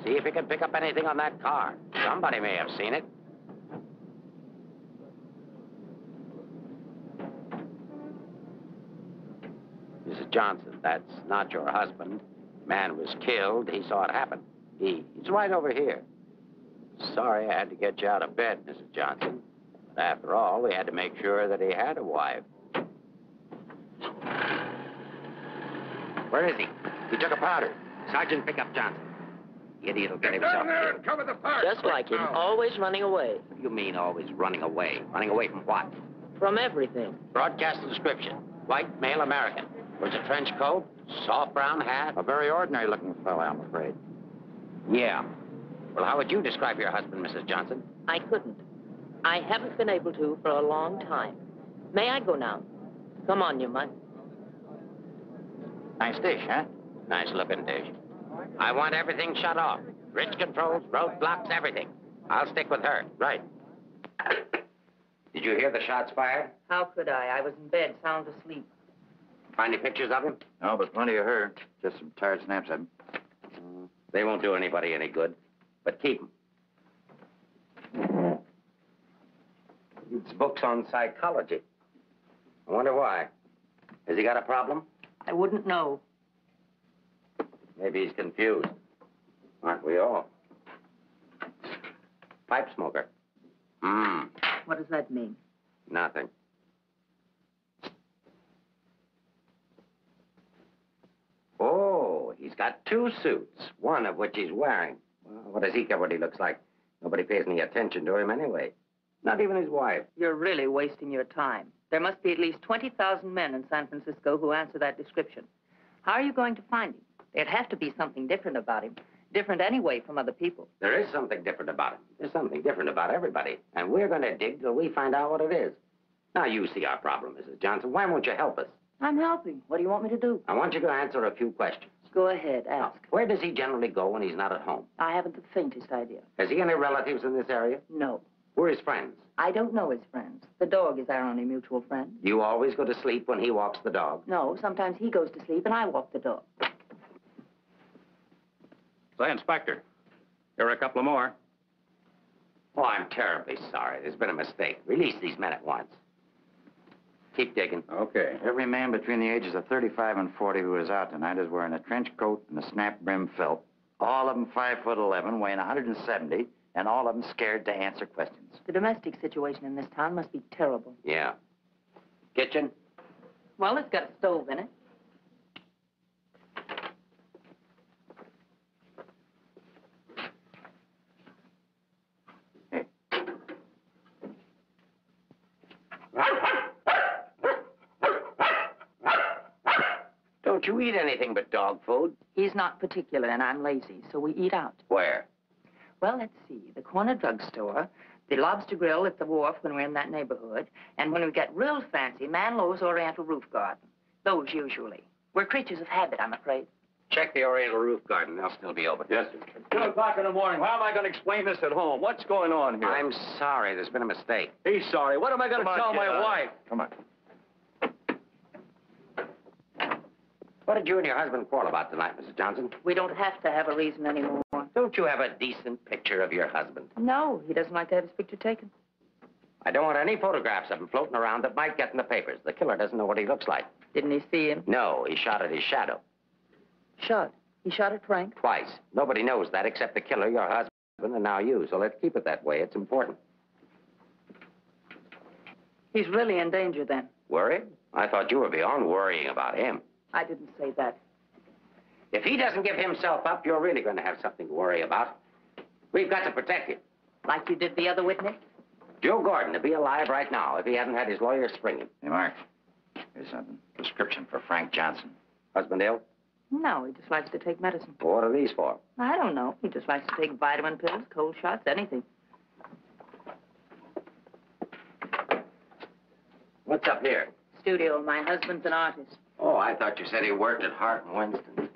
See if you can pick up anything on that car. Somebody may have seen it. Mrs. Johnson, that's not your husband. The man was killed. He saw it happen. He's right over here. Sorry I had to get you out of bed, Mrs. Johnson. But after all, we had to make sure that he had a wife. Where is he? He took a powder. Sergeant, pick up Johnson. The idiot will get himself down there killed. and cover the fire. Just like him, always running away. What do you mean always running away? Running away from what? From everything. Broadcast the description. White, male American. Wears a trench coat, soft brown hat. A very ordinary-looking fellow, I'm afraid. Yeah. Well, how would you describe your husband, Mrs. Johnson? I couldn't. I haven't been able to for a long time. May I go now? Come on, you mutt. Nice dish, huh? Nice looking dish. I want everything shut off. Bridge controls, roadblocks, everything. I'll stick with her. Right. Did you hear the shots fired? How could I? I was in bed, sound asleep. Find any pictures of him? No, but plenty of her. Just some tired snaps of him. They won't do anybody any good. But keep them. It's books on psychology. I wonder why. Has he got a problem? I wouldn't know. Maybe he's confused. Aren't we all? Pipe smoker. What does that mean? Nothing. Oh, he's got 2 suits, one of which he's wearing. Well, what does he care what he looks like? Nobody pays any attention to him anyway. Not even his wife. You're really wasting your time. There must be at least 20,000 men in San Francisco who answer that description. How are you going to find him? There'd have to be something different about him. Different anyway from other people. There is something different about him. There's something different about everybody. And we're going to dig till we find out what it is. Now, you see our problem, Mrs. Johnson. Why won't you help us? I'm helping. What do you want me to do? I want you to answer a few questions. Go ahead, Now, ask. where does he generally go when he's not at home? I haven't the faintest idea. Has he any relatives in this area? No. Who are his friends? I don't know his friends. The dog is our only mutual friend. Do you always go to sleep when he walks the dog? No, sometimes he goes to sleep and I walk the dog. Say, Inspector, here are a couple of more. Oh, I'm terribly sorry. There's been a mistake. Release these men at once. Keep digging. Okay. Every man between the ages of 35 and 40 who is out tonight is wearing a trench coat and a snap-brim felt. All of them 5'11", weighing 170, and all of them scared to answer questions. The domestic situation in this town must be terrible. Yeah. Kitchen? Well, it's got a stove in it. Don't you eat anything but dog food? He's not particular and I'm lazy, so we eat out. Where? Well, let's see. The corner drugstore, the Lobster Grill at the wharf when we're in that neighborhood, and when we get real fancy, Manlow's Oriental Roof Garden. Those usually. We're creatures of habit, I'm afraid. Check the Oriental Roof Garden. They'll still be open. Yes, sir. 2 o'clock in the morning. How am I going to explain this at home? What's going on here? I'm sorry. There's been a mistake. He's sorry. What am I going to tell my wife? Come on. What did you and your husband quarrel about tonight, Mrs. Johnson? We don't have to have a reason anymore. Don't you have a decent picture of your husband? No, he doesn't like to have his picture taken. I don't want any photographs of him floating around that might get in the papers. The killer doesn't know what he looks like. Didn't he see him? No, he shot at his shadow. Shot. He shot at Frank? Twice. Nobody knows that except the killer, your husband, and now you. So let's keep it that way. It's important. He's really in danger then. Worried? I thought you were beyond worrying about him. I didn't say that. If he doesn't give himself up, you're really going to have something to worry about. We've got to protect him. Like you did the other witness? Joe Gordon would be alive right now if he hadn't had his lawyer spring him. Hey, Mark, here's something. Prescription for Frank Johnson. Husband ill? No, he just likes to take medicine. Well, what are these for? I don't know. He just likes to take vitamin pills, cold shots, anything. What's up here? Studio. My husband's an artist. Oh, I thought you said he worked at Hart and Winston.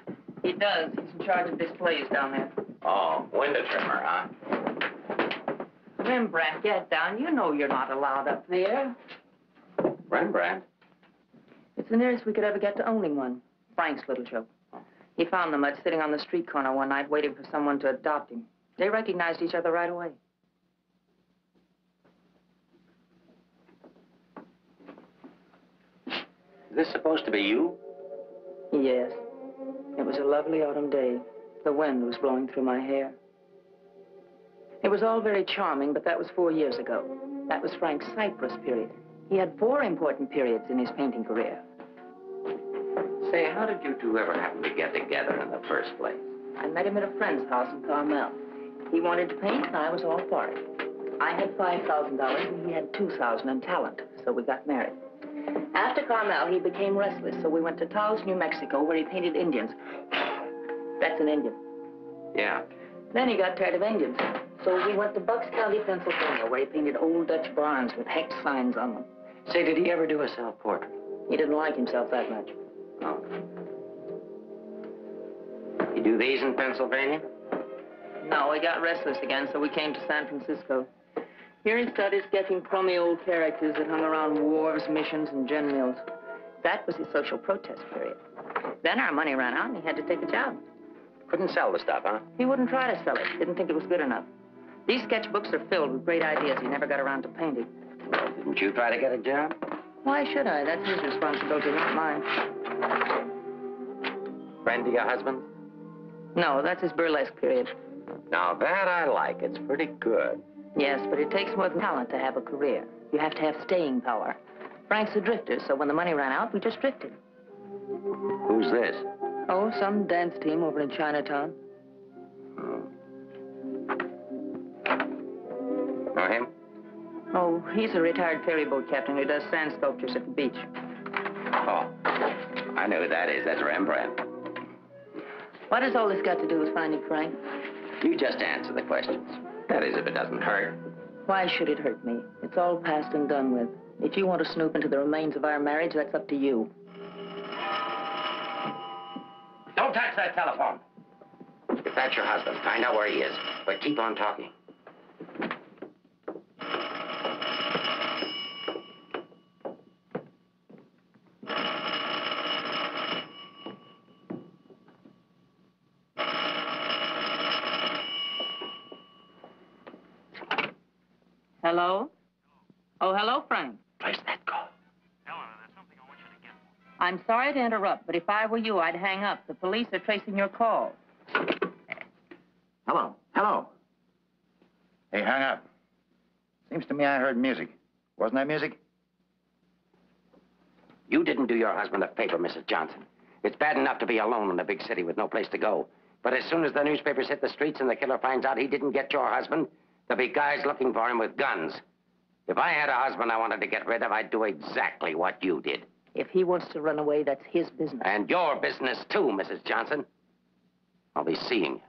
He does. He's in charge of displays down there. Oh, window trimmer, huh? Rembrandt, get down. You know you're not allowed up there. Rembrandt? It's the nearest we could ever get to owning one. Frank's little show. He found the mutt sitting on the street corner one night waiting for someone to adopt him. They recognized each other right away. Is this supposed to be you? Yes. It was a lovely autumn day. The wind was blowing through my hair. It was all very charming, but that was 4 years ago. That was Frank Cypress' period. He had 4 important periods in his painting career. Say, how did you two ever happen to get together in the first place? I met him at a friend's house in Carmel. He wanted to paint, and I was all for it. I had $5,000, and he had $2,000 in talent, so we got married. After Carmel, he became restless, so we went to Taos, New Mexico, where he painted Indians. That's an Indian. Yeah. Then he got tired of Indians, so we went to Bucks County, Pennsylvania, where he painted old Dutch barns with hex signs on them. Say, did he ever do a self-portrait? He didn't like himself that much. Oh. You do these in Pennsylvania? No, he got restless again, so we came to San Francisco. Here he started sketching crummy old characters that hung around wharves, missions, and gin mills. That was his social protest period. Then our money ran out, and he had to take a job. Couldn't sell the stuff, huh? He wouldn't try to sell it. Didn't think it was good enough. These sketchbooks are filled with great ideas he never got around to painting. Well, didn't you try to get a job? Why should I? That's his responsibility, not mine. Friend of your husband? No, that's his burlesque period. Now, that I like. It's pretty good. Yes, but it takes more than talent to have a career. You have to have staying power. Frank's a drifter, so when the money ran out, we just drifted. Who's this? Oh, some dance team over in Chinatown. Know him? Oh, he's a retired ferry boat captain who does sand sculptures at the beach. Oh, I know who that is. That's Rembrandt. What has all this got to do with finding Frank? You just answer the questions. That is, if it doesn't hurt. Why should it hurt me? It's all past and done with. If you want to snoop into the remains of our marriage, that's up to you. Don't touch that telephone. If that's your husband, find out where he is. But keep on talking. Hello? Oh, hello, Frank. Place that call. I'm sorry to interrupt, but if I were you, I'd hang up. The police are tracing your call. Hello. Hello. Hey, hang up. Seems to me I heard music. Wasn't that music? You didn't do your husband a favor, Mrs. Johnson. It's bad enough to be alone in a big city with no place to go. But as soon as the newspapers hit the streets and the killer finds out he didn't get your husband, there'll be guys looking for him with guns. If I had a husband I wanted to get rid of, I'd do exactly what you did. If he wants to run away, that's his business. And your business, too, Mrs. Johnson. I'll be seeing you.